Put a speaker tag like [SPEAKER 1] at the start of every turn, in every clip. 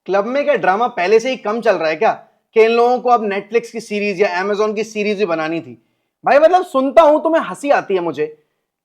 [SPEAKER 1] Club में क्या drama पहले से ही कम चल रहा है क्या कि इन लोगों को अब नेटफ्लिक्स की सीरीज या अमेजोन की सीरीज भी बनानी थी? भाई मतलब सुनता हूं तो मैं हंसी आती है मुझे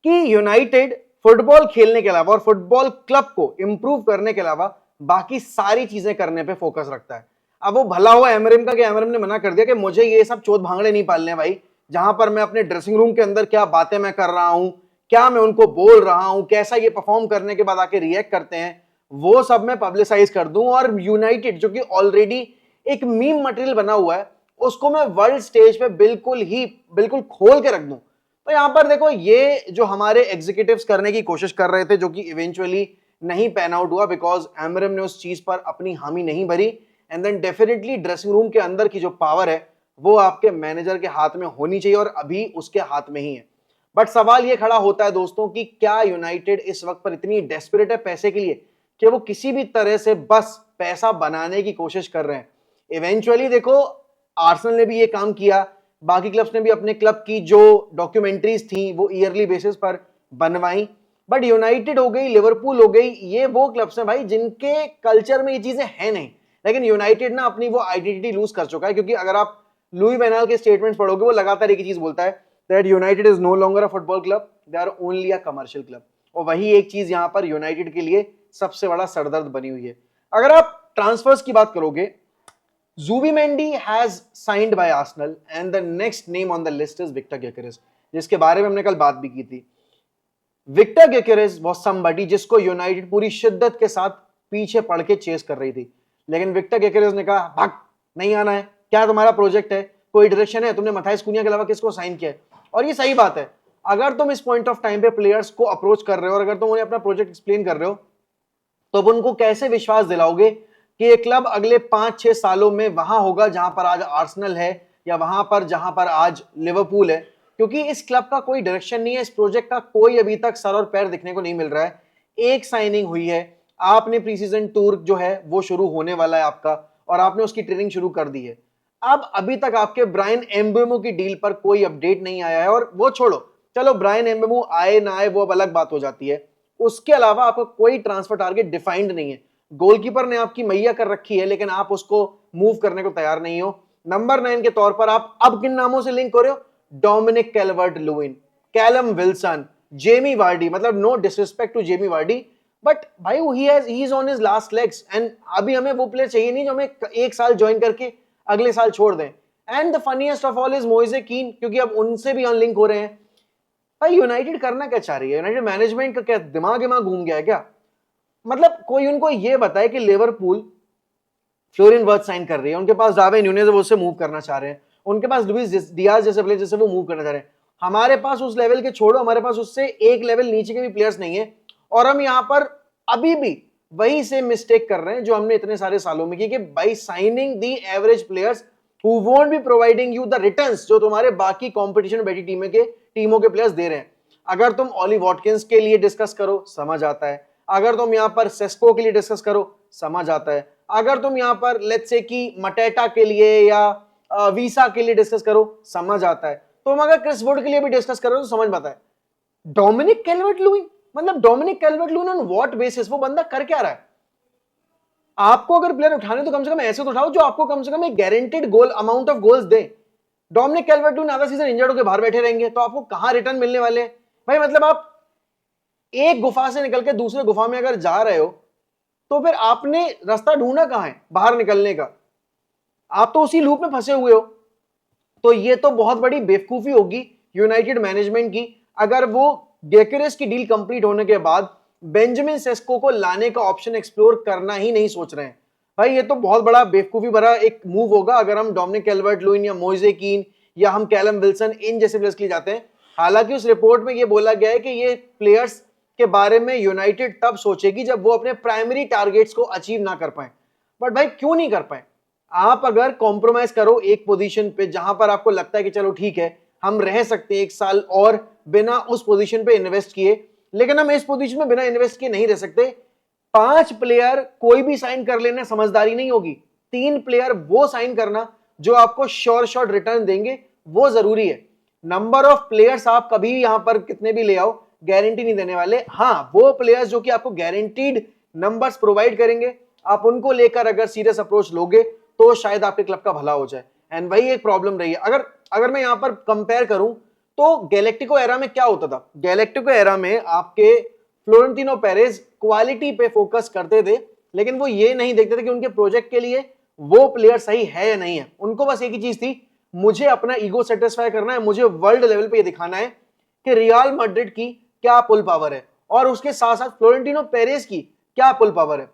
[SPEAKER 1] कि यूनाइटेड फुटबॉल खेलने के अलावा और फुटबॉल क्लब को इंप्रूव करने के अलावा बाकी सारी चीजें करने पे फोकस रखता है। अब वो भला हुआ एमरिम का कि एमरिम ने मना कर दिया कि मुझे ये सब चोट भांगड़े नहीं पालने भाई, जहां पर मैं अपने ड्रेसिंग रूम के अंदर क्या बातें मैं कर रहा हूं, क्या मैं उनको बोल रहा हूं, कैसा ये परफॉर्म करने के बाद आके रिएक्ट करते हैं, वो सब मैं पब्लिसाइज कर दूं और यूनाइटेड जो कि ऑलरेडी एक मीम मटेरियल बना हुआ है उसको मैं वर्ल्ड स्टेज पे बिल्कुल खोल के रख दूं। तो यहां पर देखो ये जो हमारे एग्जीक्यूटिव्स करने की कोशिश कर रहे थे जो कि इवेंचुअली नहीं पैन आउट हुआ बिकॉज एमरम ने उस चीज पर अपनी हामी नहीं भरी। And then definitely dressing room के अंदर की जो पावर है वो आपके मैनेजर के हाथ में होनी चाहिए और अभी उसके हाथ में ही है। बट सवाल ये खड़ा होता है दोस्तों कि क्या यूनाइटेड इस वक्त पर इतनी डेस्परेट है पैसे के लिए कि वो किसी भी तरह से बस पैसा बनाने की कोशिश कर रहे हैं? इवेंचुअली देखो आर्सेनल ने भी ये काम किया, बाकी क्लब्स ने भी अपने क्लब की जो डॉक्यूमेंट्रीज थी वो ईयरली बेसिस पर बनवाई, बट यूनाइटेड हो गई, लिवरपूल हो गई, ये वो क्लब्स हैं भाई जिनके कल्चर में ये चीजें हैं नहीं। लेकिन यूनाइटेड ना अपनी वो आइडेंटिटी लूज कर चुका है, क्योंकि अगर आप लुई वैन के स्टेटमेंट्स पढ़ोगे वो लगातार एक ही चीज बोलता है that United is no longer a football club, they are only a commercial club. और वही एक चीज यहां पर यूनाइटेड के लिए सबसे बड़ा सरदर्द बनी हुई है। अगर आप ट्रांसफर्स की बात करोगे, Zubimendi has signed by Arsenal and the next name on the list is Victor Gyökeres, जिसके बारे में हमने कल बात भी की थी। विक्टर ग्योकेरेस was somebody जिसको यूनाइटेड पूरी शिद्दत के साथ पीछे पड़ के चेस कर रही थी, लेकिन विक्टर ग्योकेरेस ने कहा भाग, नहीं आना है, क्या तुम्हारा प्रोजेक्ट है, कोई डायरेक्शन है, तुमने मथाइस कुनिया के अलावा किसको साइन किया है? और ये सही बात है, अगर तुम इस पॉइंट ऑफ टाइम पे प्लेयर्स को अप्रोच कर रहे हो और अगर तुम उन्हें अपना प्रोजेक्ट एक्सप्लेन कर रहे हो तो अब उनको कैसे विश्वास दिलाओगे कि ये क्लब अगले 5-6 सालों में वहां होगा जहां पर आज आर्सेनल है या वहां पर जहां पर आज लिवरपूल है? क्योंकि इस क्लब का कोई डायरेक्शन नहीं है, इस प्रोजेक्ट का कोई अभी तक सर और पैर दिखने को नहीं मिल रहा है। एक साइनिंग हुई है, आपने प्री सीजन टूर जो है वो शुरू होने वाला है आपका और आपने उसकी ट्रेनिंग शुरू कर दी है। अब अभी तक आपके ब्रायन एम्बेमो की डील पर कोई अपडेट नहीं आया है, और वो छोड़ो, चलो ब्रायन एम्बेमो आए ना आए वो अब अलग बात हो जाती है, उसके अलावा आपका कोई ट्रांसफर टारगेट डिफाइंड नहीं है। गोलकीपर ने आपकी मैया कर रखी है लेकिन आप उसको मूव करने को तैयार नहीं हो। नंबर 9 के तौर पर आप अब किन नामों से लिंक हो रहे हो? Dominic Calvert Lewin, Callum Wilson, Jamie Vardy, मतलब no disrespect to Jamie Vardy, but भाई he is on his last legs and अभी हमें वो प्लेयर चाहिए नहीं जो हमें एक साल ज्वाइन करके अगले साल छोड़ दें। And the funniest of all is मोइसे कीन, क्योंकि अब उनसे भी अनलिंक हो रहे हैं। भाई यूनाइटेड करना क्या चाह रही है? यूनाइटेड मैनेजमेंट का क्या दिमाग घूम गया है क्या? मतलब कोई उनको ये बताए कि लिवरपूल फ्लोरिन वर्थ साइन कर रही है, उनके पास डार्विन न्यूनेज वो उससे मूव करना चाह रहे हैं, उनके पास लुइस डियाज जैसे प्लेयर जैसे वो मूव करना चाह रहे हैं। हमारे पास उस लेवल के छोड़ो, हमारे पास उससे एक लेवल नीचे के भी प्लेयर्स नहीं है, और हम यहां पर अभी भी वही से मिस्टेक कर रहे हैं जो हमने इतने सारे सालों में की कि by signing the average players who won't be providing you the returns जो तुम्हारे बाकी कंपटीशन में बैठी टीमों के प्लेयर्स दे रहे हैं। अगर तुम ऑली वॉटकिंस के लिए डिस्कस करो समझ आता है, अगर तुम यहां पर सेस्को के लिए डिस्कस करो समझ आता है, अगर तुम यहां पर लेट्स से कि मटेटा के लिए या वीसा के लिए डिस्कस करो समझ आता है, तुम अगर क्रिस वुड के लिए भी डिस्कस करो तो समझ पाता है। डोमिनिक कैल्वर्ट लुइन, मतलब Dominic Calvert Lewin on what basis? वो बंदा कर क्या रहा है? आपको अगर प्लेयर उठाने तो कम से कम ऐसे तो उठाओ जो आपको कम से कम एक guaranteed goal amount of goals दे। डोमिनिक कैल्वर्ट लुइन आधा सीजन इंजर्ड होकर बाहर बैठे रहेंगे तो आपको कहां रिटर्न मिलने वाले हैं? भाई मतलब आप एक गुफा से निकल के दूसरे गुफा में अगर जा रहे हो तो फिर आपने रास्ता ढूंढना कहां है बाहर निकलने का? आप तो उसी लूप में फंसे हुए हो। तो ये तो बहुत बड़ी बेवकूफी होगी यूनाइटेड मैनेजमेंट की अगर वो गेकेरेस की डील कंप्लीट होने के बाद बेंजामिन सेस्को को लाने का ऑप्शन एक्सप्लोर करना ही नहीं सोच रहे हैं। भाई ये तो बहुत बड़ा बेवकूफी भरा एक मूव होगा अगर हम डोमिनिक कैल्वर्ट लुइन या मोइसे कीन या हम कैलम विल्सन इन जैसे प्लेयर्स के लिए जाते हैं। हालांकि उस रिपोर्ट में ये बोला गया है कि ये प्लेयर्स के बारे में यूनाइटेड तब सोचेगी जब वो अपने प्राइमरी टारगेट्स को अचीव ना कर पाए। बट भाई क्यों नहीं कर पाए? आप अगर कॉम्प्रोमाइज करो एक पोजीशन पे जहां पर आपको लगता है कि चलो ठीक है हम रह सकते हैं एक साल और बिना उस पोजीशन पे इन्वेस्ट किए, लेकिन हम इस पोजीशन में बिना इन्वेस्ट किए नहीं रह सकते। 5 प्लेयर कोई भी साइन कर लेना समझदारी नहीं होगी, 3 प्लेयर वो साइन करना जो आपको श्योर शॉट रिटर्न देंगे वो जरूरी है। नंबर ऑफ प्लेयर्स आप कभी यहां पर कितने भी ले आओ गारंटी नहीं देने वाले। हाँ वो प्लेयर्स जो कि आपको गारंटीड नंबर्स प्रोवाइड करेंगे आप उनको लेकर अगर सीरियस अप्रोच लोगे तो शायद आपके क्लब का भला हो जाए। एंड वही एक प्रॉब्लम रही है। अगर अगर मैं यहां पर कंपेयर करूं तो गैलेक्टिको एरा में क्या होता था, गैलेक्टिको एरा में आपके फ्लोरेंटिनो पेरेज क्वालिटी पे फोकस करते थे, लेकिन वो ये नहीं देखते थे कि उनके प्रोजेक्ट के लिए वो प्लेयर सही है या नहीं है। उनको बस एक ही चीज थी, मुझे अपना ईगो सेटिस्फाई करना है, मुझे वर्ल्ड लेवल पे ये दिखाना है कि रियल मैड्रिड की क्या पुल पावर है और उसके साथ साथ फ्लोरेंटिनो पेरेज की क्या पुल पावर है।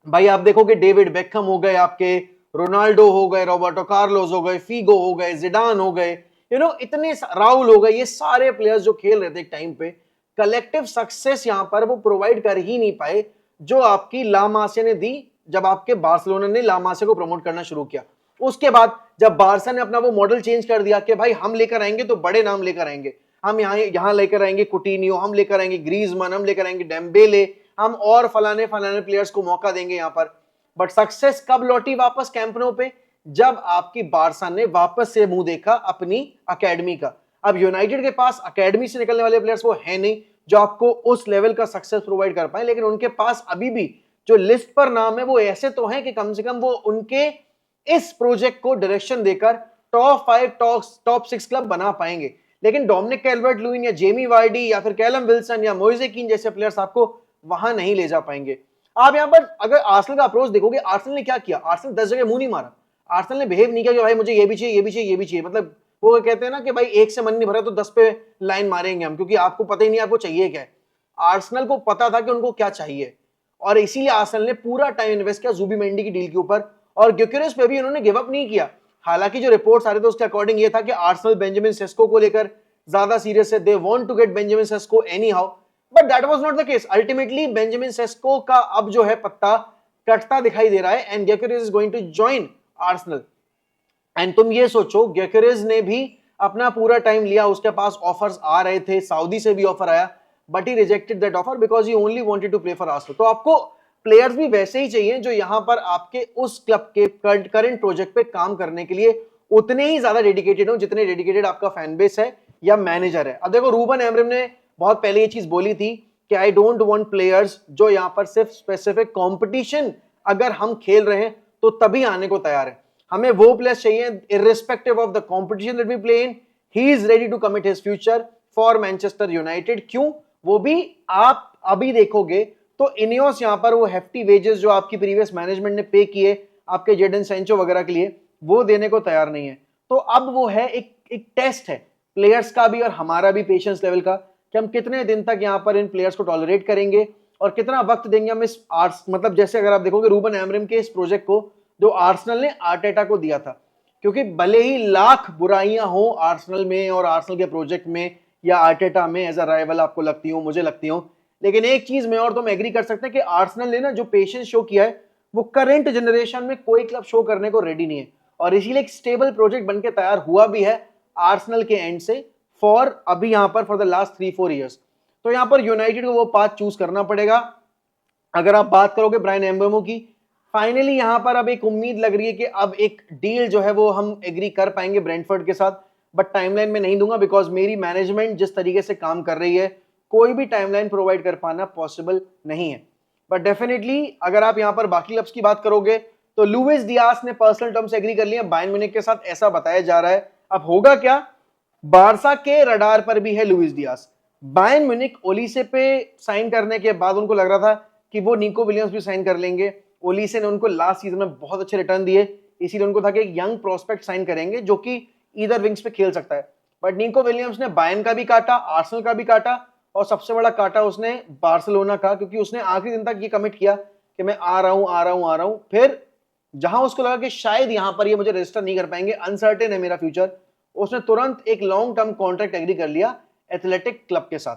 [SPEAKER 1] भाई आप देखोगे डेविड बेकहम हो गए, आपके रोनाल्डो हो गए, रॉबर्टो कार्लोस हो गए, फीगो हो गए, जिडान हो गए, इतने राहुल हो गए, ये सारे प्लेयर्स जो खेल रहे थे एक टाइम पे, कलेक्टिव सक्सेस यहां पर वो प्रोवाइड कर ही नहीं पाए जो आपकी ला मासिया ने दी जब आपके बार्सिलोना ने ला मासिया को प्रमोट करना शुरू किया। उसके बाद जब बारसा ने अपना वो मॉडल चेंज कर दिया कि भाई हम लेकर आएंगे तो बड़े नाम लेकर आएंगे, हम यहां लेकर आएंगे कुटिन्यो, हम लेकर आएंगे ग्रीजमैन, हम लेकर आएंगे डेम्बेले, हम और फलाने फलाने प्लेयर्स को मौका देंगे यहां पर। बट सक्सेस कब लौटी वापस कैंप नो पे, जब आपकी बारसा ने वापस से मुंह देखा अपनी अकेडमी का। अब यूनाइटेड के पास अकेडमी से निकलने वाले प्लेयर्स वो है नहीं जो आपको उस लेवल का सक्सेस प्रोवाइड कर पाए, लेकिन उनके पास अभी भी जो लिस्ट पर नाम है वो ऐसे तो हैं कि कम से कम वो उनके इस प्रोजेक्ट को डायरेक्शन देकर टॉप 5 टॉप 6 क्लब बना पाएंगे। लेकिन डोमिनिक कैल्वर्ट लुइन या जेमी वार्डी या फिर कैलम विल्सन या मोइसे कीन जैसे प्लेयर्स आपको वहां नहीं ले जा पाएंगे। आप यहां पर अगर आर्सेनल का अप्रोच देखोगे, आर्सेनल ने क्या किया, आर्सेनल 10 जगह मुंह नहीं मारा, आर्सेनल ने बिहेव नहीं किया कि भाई मुझे ये भी चाहिए, ये भी चाहिए, ये भी चाहिए। मतलब वो कहते हैं ना कि भाई एक से मन नहीं भरा तो 10 पे लाइन मारेंगे हम, क्योंकि आपको पता ही नहीं आपको चाहिए क्या है। आर्सेनल को पता था कि उनको क्या चाहिए और इसीलिए आर्सेनल ने पूरा टाइम इन्वेस्ट किया जुबीमेंडी की डील के ऊपर, और ग्योकेरेस पे भी उन्होंने गिव अप नहीं किया। हालांकि जो रिपोर्ट्स आ रहे थे उसके अकॉर्डिंग ये था कि आर्सेनल बेंजामिन सेस्को को लेकर ज्यादा सीरियस है, they want to get Benjamin Sesko anyhow, but that was not the case. Ultimately Benjamin Sesko का अब जो है पत्ता कटता दिखाई दे रहा है and Gyokeres is going to join Arsenal. And तुम ये सोचो, ग्योकेरेस ने भी अपना पूरा टाइम लिया, उसके पास ऑफर्स आ रहे थे, सऊदी से भी ऑफर आया, but he rejected that offer because he only wanted to play for Arsenal. तो आपको प्लेयर्स भी वैसे ही चाहिए जो यहां पर आपके उस क्लब के करंट प्रोजेक्ट पे काम करने के लिए उतने ही ज्यादा डेडिकेटेड हो जितने डेडिकेटेड आपका फैन बेस है या मैनेजर है। अब देखो रूबन एमरिम ने बहुत पहले ये चीज बोली थी कि आई डोंट वांट प्लेयर्स जो यहां पर सिर्फ स्पेसिफिक कंपटीशन अगर हम खेल रहे हैं तो तभी आने को तैयार है, हमें वो प्लेयर्स चाहिए irrespective of the competition that we play in, he is ready to commit his future for Manchester United. क्यों, वो भी आप अभी देखोगे तो इनियोस यहां पर वो हेफ्टी वेजेस जो आपकी प्रीवियस मैनेजमेंट ने पे किए आपके जेडन सेंचो वगैरह के लिए वो देने को तैयार नहीं है। तो अब वो है एक टेस्ट है प्लेयर्स का भी और हमारा भी पेशेंस लेवल का कि हम कितने दिन तक यहां पर इन प्लेयर्स को टॉलरेट करेंगे और कितना वक्त देंगे हम इस मतलब जैसे अगर आप देखोगे रूबन एमरिम के इस प्रोजेक्ट को जो आर्सेनल ने आर्टेटा को दिया था, क्योंकि भले ही लाख बुराइयां हो आर्सेनल में और आर्सेनल के प्रोजेक्ट में या आर्टेटा में एज अ राइवल आपको लगती हो, मुझे लगती हो, लेकिन एक चीज में और तुम एग्री कर सकते हैं कि आर्सेनल ने ना जो पेशेंस शो किया है वो करंट जनरेशन में कोई क्लब शो करने को रेडी नहीं है, और इसीलिए एक स्टेबल प्रोजेक्ट बनके तैयार हुआ भी है आर्सेनल के एंड से फॉर अभी यहां पर फॉर द लास्ट 3-4 ईयर्स। तो यहां पर यूनाइटेड को वो पाथ चूज करना पड़ेगा। अगर आप बात करोगे ब्रायन एम्बेमो की, फाइनली यहां पर अब एक उम्मीद लग रही है कि अब एक डील जो है वो हम एग्री कर पाएंगे ब्रेंटफोर्ड के साथ, बट टाइमलाइन में नहीं दूंगा बिकॉज मेरी मैनेजमेंट जिस तरीके से काम कर रही है कोई भी टाइमलाइन प्रोवाइड कर पाना पॉसिबल नहीं है। बट डेफिनेटली अगर आप यहां पर बाकी क्लब्स की बात करोगे तो लुइस डियास ने पर्सनल टर्म्स एग्री कर लिया बायर्न म्यूनिख के साथ, ऐसा बताया जा रहा है। अब होगा क्या, बारसा के रडार पर भी है लुइस डियास। बायर्न म्यूनिख ओलीसे पे साइन करने के बाद उनको लग रहा था कि वो निको विलियम्स भी साइन कर लेंगे। ओलीसे ने उनको लास्ट सीजन में बहुत अच्छे रिटर्न दिए, इसीलिए उनको था कि एक यंग प्रोस्पेक्ट साइन करेंगे जो कि इधर विंग्स पे खेल सकता है। बट निको विलियम्स ने बायर्न का भी काटा, आर्सेनल का भी काटा, और सबसे बड़ा काटा उसने बार्सिलोना का, क्योंकि उसने आखिरी दिन तक ये कमिट किया कि मैं आ रहा हूं। फिर जहां उसको लगा कि शायद यहां पर ये मुझे रजिस्टर नहीं कर पाएंगे, अनसर्टेन है मेरा फ्यूचर, उसने तुरंत एक लॉन्ग टर्म कॉन्ट्रैक्ट एग्री कर लिया एथलेटिक क्लब के साथ।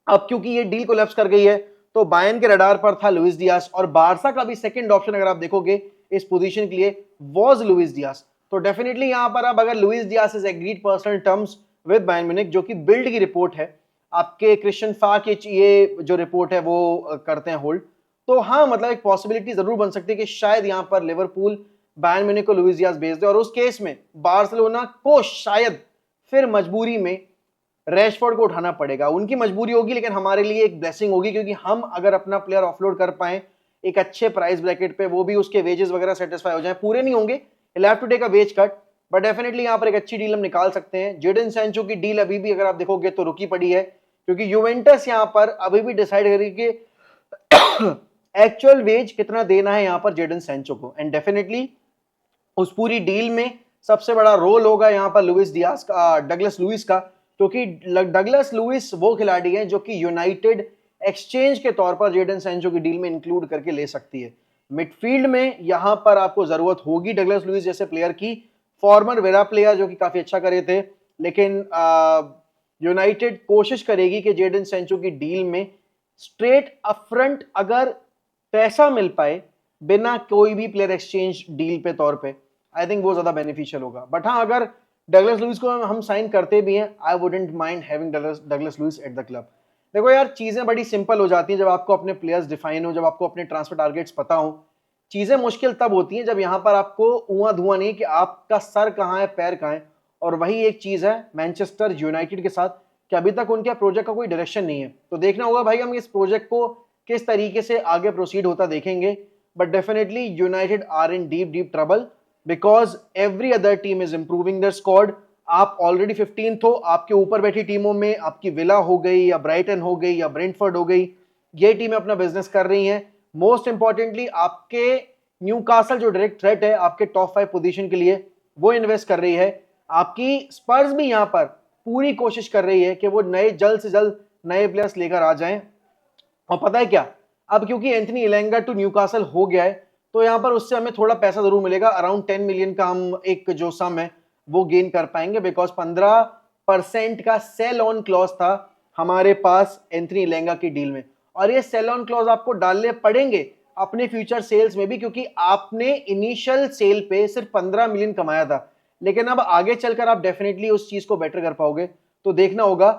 [SPEAKER 1] अब क्योंकि ये डील कोलैप्स कर गई है तो बायर्न के रडार पर था लुइस डियास, और बारसा का भी सेकंड ऑप्शन अगर आप देखोगे इस पोजीशन के लिए वाज लुइस डियास। तो डेफिनेटली यहां पर अब अगर Luis Diaz is agreed personal terms with Bayern Munich, जो कि बिल्ड की रिपोर्ट है, आपके क्रिश्चियन फाक ये जो रिपोर्ट है वो करते हैं होल्ड, तो हाँ मतलब एक पॉसिबिलिटी जरूर बन सकती है कि शायद यहां पर लिवरपूल बायर्न म्यूनिख को लुइस डियास भेज दे, और उस केस में बार्सिलोना को शायद फिर मजबूरी में रैशफोर्ड को उठाना पड़ेगा। उनकी मजबूरी होगी लेकिन हमारे लिए एक ब्लेसिंग होगी, क्योंकि हम अगर अपना प्लेयर ऑफलोड कर पाए एक अच्छे प्राइस ब्रैकेट पे, वो भी उसके वेजेस वगैरह सेटिस्फाई हो जाए, पूरे नहीं होंगे, he'll have to take a wage cut, but definitely यहाँ पर एक अच्छी डील हम निकाल सकते हैं। जेडन सैंचो की डील अभी भी अगर आप देखोगे तो रुकी पड़ी है, क्योंकि यूवेंटस यहाँ पर अभी भी डिसाइड करेगी कि एक्चुअल वेज कितना देना है यहाँ पर जेडन सैंचो को, एंड डेफिनेटली उस पूरी डील में सबसे बड़ा रोल होगा यहाँ पर लुइस डियाज का, डगलस लुइस का, क्योंकि डगलस लुइस वो खिलाड़ी हैं जो कि यूनाइटेड एक्सचेंज के तौर पर जेडन सैंचो की डील में इंक्लूड करके ले सकती है। मिडफील्ड में यहां पर आपको जरूरत होगी डगलस लुइस जैसे प्लेयर की, फॉर्मर वेरा प्लेयर जो कि काफी अच्छा करे थे, लेकिन यूनाइटेड कोशिश करेगी कि जेडन सैंचो की डील में स्ट्रेट अपफ्रंट अगर पैसा मिल पाए बिना कोई भी प्लेयर एक्सचेंज डील पे तौर पे, आई थिंक वो ज्यादा बेनिफिशियल होगा। बट हाँ, अगर डगलस लुइस को हम साइन करते भी हैं, I wouldn't mind having Douglas Luiz at the club. देखो यार, चीजें बड़ी सिंपल हो जाती हैं जब आपको अपने प्लेयर्स डिफाइन हो, जब आपको अपने ट्रांसफर टारगेट्स पता हो। चीजें मुश्किल तब होती हैं जब यहां पर आपको ऊआ धुआं नहीं कि आपका सर कहां है पैर कहां है। और वही एक चीज है मैनचेस्टर यूनाइटेड के साथ कि अभी तक उनके प्रोजेक्ट का कोई डायरेक्शन नहीं है। तो देखना होगा भाई हम इस प्रोजेक्ट को किस तरीके से आगे प्रोसीड होता देखेंगे। But definitely United are in deep deep trouble because every other team is improving their squad. आप ऑलरेडी 15th हो, आपके ऊपर बैठी टीमों में आपकी विला हो गई या ब्राइटन हो गई या ब्रेंटफोर्ड हो गई, ये टीमें अपना बिजनेस कर रही हैं। मोस्ट इंपॉर्टेंटली आपके न्यूकासल जो डायरेक्ट थ्रेट है आपके टॉप 5 पोजीशन के लिए, वो इन्वेस्ट कर रही है। आपकी स्पर्स भी यहां पर पूरी कोशिश कर रही है कि वो नए जल्द से जल्द नए प्लेयर्स लेकर आ जाएं। और पता है क्या, अब क्योंकि एंथनी इलेंगा टू न्यूकासल हो गया है, तो यहां पर उससे हमें थोड़ा पैसा जरूर मिलेगा, अराउंड 10 मिलियन का हम एक जो सम है वो गेन कर पाएंगे, बिकॉज 15% का सेल ऑन क्लॉज था हमारे पास एंथनी इलेंगा की डील में। और ये सेल ऑन क्लॉज आपको डालने पड़ेंगे अपने फ्यूचर सेल्स में भी, क्योंकि आपने इनिशियल सेल पे सिर्फ 15 मिलियन कमाया था, लेकिन अब आगे चलकर आप डेफिनेटली उस चीज को बेटर कर पाओगे। तो देखना होगा,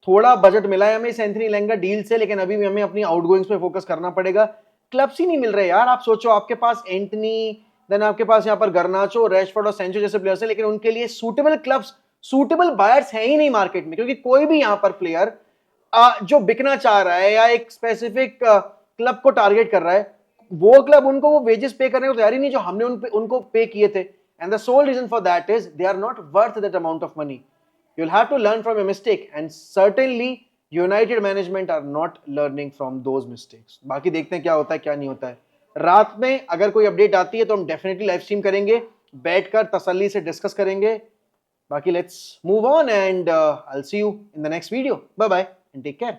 [SPEAKER 1] थोड़ा बजट मिला है हमें इस एंथनी इलेंगा डील से, लेकिन अभी भी हमें अपनी आउटगोइंग्स पे फोकस करना पड़ेगा। क्लब्स ही नहीं मिल रहे यार। आप सोचो, आपके पास एंटनी, देन आपके पास यहाँ पर गर्नाचो, रैशफोर्ड और सेंचो जैसे प्लेयर्स हैं, लेकिन उनके लिए सूटेबल क्लब्स, सूटेबल बायर्स हैं ही नहीं मार्केट में, क्योंकि कोई भी यहाँ पर प्लेयर जो बिकना चाह रहा है या एक स्पेसिफिक क्लब को टारगेट कर रहा है, वो क्लब उनको वो वेजेस पे करने को तैयार ही नहीं जो हमने उनको पे किए थे। And the sole reason for that is they are not worth that amount of money. You will have to learn from your mistake, and certainly United management are not learning from those mistakes. बाकी देखते हैं क्या होता है क्या नहीं होता है। रात में अगर कोई अपडेट आती है तो हम डेफिनेटली लाइव स्ट्रीम करेंगे, बैठकर तसल्ली से डिस्कस करेंगे। बाकी let's move on and I will see you in the next video. Bye bye and take care.